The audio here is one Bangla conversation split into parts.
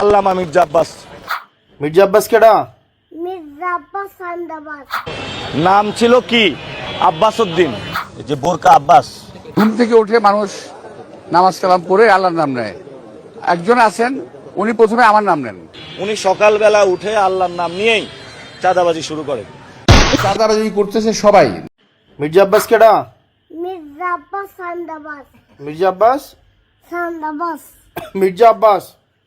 আল্লামা মির্জা আব্বাস। মির্জা আব্বাস কেডা? মির্জা আব্বাস সান্দাবাস। নাম ছিল কি? আব্বাস উদ্দিন। এই যে বোরকা আব্বাস। ঘুম থেকে উঠে মানুষ নামাজ কালাম পড়ে আল্লাহর নাম নেয়। একজন আছেন উনি প্রথমে আমার নাম নেন। উনি সকালবেলা উঠে আল্লাহর নাম নিয়েই চাঁদাবাজি শুরু করে। চাঁদাবাজি করতেছে সবাই। মির্জা আব্বাস কেডা? মির্জা আব্বাস সান্দাবাস। মির্জা আব্বাস সান্দাবাস। মির্জা আব্বাস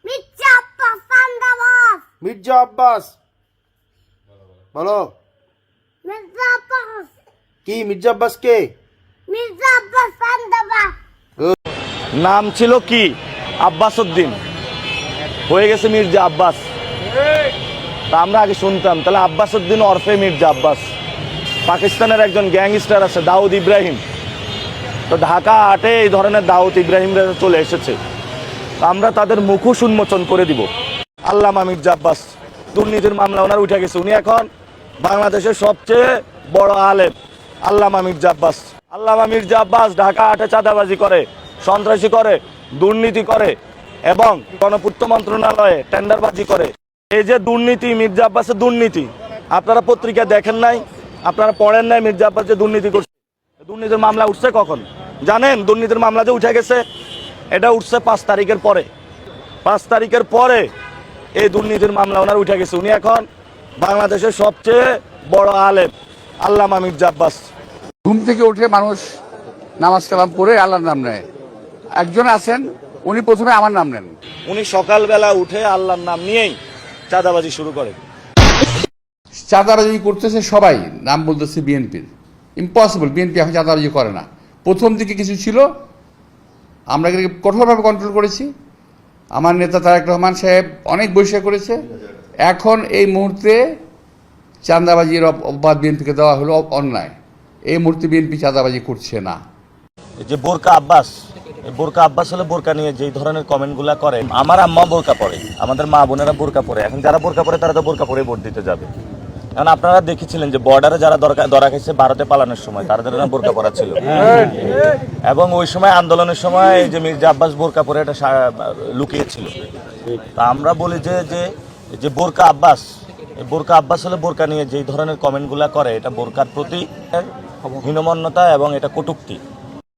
মির্জা আব্বাস সান্দাবাস। মির্জা আব্বাস বলো মির্জা আব্বাস। কি মির্জা আব্বাস কে? মির্জা আব্বাস সান্দাবাস। নাম ছিল কি? আব্বাস উদ্দিন, হয়ে গেছে মির্জা আব্বাস। তা আমরা আগে শুনতাম তাহলে আব্বাস উদ্দিন ওরফে মির্জা আব্বাস। পাকিস্তানের একজন গ্যাংস্টার আছে দাউদ ইব্রাহিম, তো ঢাকা হাটে এই ধরনের দাউদ ইব্রাহিমরা চলে এসেছে। আমরা তাদের মুখোশ উন্মোচন করে দিব। আল্লামা মির্জা আব্বাস দুর্নীতির মামলা ওনার উঠে গেছে। উনি এখন বাংলাদেশের সবচেয়ে বড় আলেম। আল্লামা মির্জা আব্বাস। আল্লামা মির্জা আব্বাস ঢাকা হাটে চাঁদাবাজি করে, সন্ত্রাসী করে, দুর্নীতি করে এবং গণপূর্ত মন্ত্রণালয়ে টেন্ডারবাজি করে। এই যে দুর্নীতি, মির্জা আব্বাসের দুর্নীতি আপনারা পত্রিকা দেখেন নাই, আপনারা পড়েন নাই মির্জা আব্বাস যে দুর্নীতি করছে। দুর্নীতির মামলা উঠছে কখন জানেন? দুর্নীতির মামলা যে উঠে গেছে এটা উঠছে 5 তারিখের পরে। 5 তারিখের পরে এই দুর্নীতির মামলা ওনার উঠে গেছে। উনি এখন বাংলাদেশের সবচেয়ে বড় আলেম। আল্লামা মির্জা আব্বাস। ঘুম থেকে উঠে মানুষ নামাজ কালাম পড়ে আল্লাহর নাম নেয়। একজন আছেন উনি প্রথমে আমার নাম নেন। উনি সকালবেলা উঠে আল্লাহর নাম নিয়েই চাঁদাবাজি শুরু করে। চাঁদাবাজি করতেছে সবাই, নাম বলতেছে বিএনপির। ইম্পসিবল, বিএনপি এখন চাঁদাবাজি করে না। প্রথম দিকে কিছু ছিল, আমরা এটাকে কঠোরভাবে কন্ট্রোল করেছি। আমার নেতা তারেক রহমান সাহেব অনেক বৈঠক করেছে। এখন এই মুহূর্তে চাঁদাবাজির অপবাদ বিএনপিকে দেওয়া হলো অন্যায়। এই মুহূর্তে বিএনপি চাঁদাবাজি করছে না। এই যে বোরকা আব্বাস, এই বোরকা আব্বাস হলে বোরকা নিয়ে যেই ধরনের কমেন্টগুলো করে, আমার আম্মা বোরকা পরে, আমাদের মা বোনেরা বোরকা পরে। এখন যারা বোরকা পরে তারা তো বোরকা পরে ভোট দিতে যাবে। এখন আপনারা দেখেছিলেন যে বর্ডারে যারা ধরা খাইছে ভারতে পালানোর সময় তাদের না বোরকা পরা ছিল, এবং ওই সময় আন্দোলনের সময় যে মির্জা আব্বাস বোরকা পরে এটা লুকিয়েছিল। তা আমরা বলি যে যে বোরকা আব্বাস, এই বোরকা আব্বাস হলে বোরকা নিয়ে যেই ধরনের কমেন্টগুলো করে এটা বোরকার প্রতি হীনমন্যতা এবং এটা কটূক্তি।